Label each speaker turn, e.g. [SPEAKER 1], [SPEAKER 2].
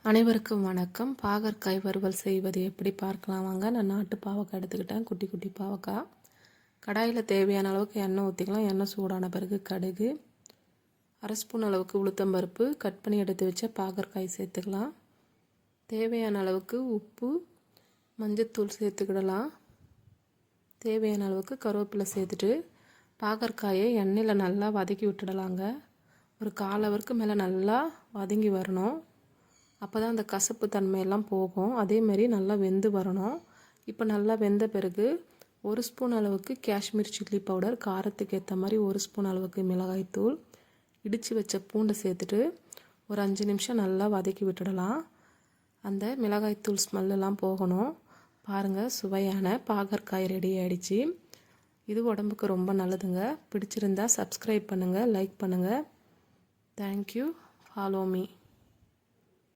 [SPEAKER 1] அனைவருக்கும் வணக்கம். பாகற்காய் வறுவல் செய்வது எப்படி பார்க்கலாம் வாங்க. நான் நாட்டு பாவக்காய் எடுத்துக்கிட்டேன், குட்டி குட்டி பாவக்காய். கடாயில் தேவையான அளவுக்கு எண்ணெய் ஊற்றிக்கலாம். எண்ணெய் சூடான பிறகு கடுகு, அரை ஸ்பூன் அளவுக்கு உளுத்தம்பருப்பு, கட் பண்ணி எடுத்து வச்ச பாகற்காய் சேர்த்துக்கலாம். தேவையான அளவுக்கு உப்பு, மஞ்சத்தூள் சேர்த்துக்கிடலாம். தேவையான அளவுக்கு கருவேப்பிலை சேர்த்துட்டு பாகற்காயை எண்ணெயில் நல்லா வதக்கி விட்டுடலாங்க. ஒரு 1/4 ஹவருக்கு மேலே நல்லா வதங்கி வரணும். அப்போ தான் அந்த கசப்பு தன்மையெல்லாம் போகும். அதேமாரி நல்லா வெந்து வரணும். இப்போ நல்லா வெந்த பிறகு 1 ஸ்பூன் அளவுக்கு காஷ்மீர் சில்லி பவுடர், காரத்துக்கு ஏற்ற மாதிரி 1 ஸ்பூன் அளவுக்கு மிளகாய்த்தூள், இடித்து வச்ச பூண்டை சேர்த்துட்டு ஒரு 5 நிமிஷம் நல்லா வதக்கி விட்டுடலாம். அந்த மிளகாய்த்தூள் ஸ்மெல்லாம் போகணும். பாருங்கள், சுவையான பாகற்காய் ரெடி ஆகிடுச்சு. இது உடம்புக்கு ரொம்ப நல்லதுங்க. பிடிச்சிருந்தா சப்ஸ்கிரைப் பண்ணுங்கள், லைக் பண்ணுங்கள். தேங்க்யூ. Follow me.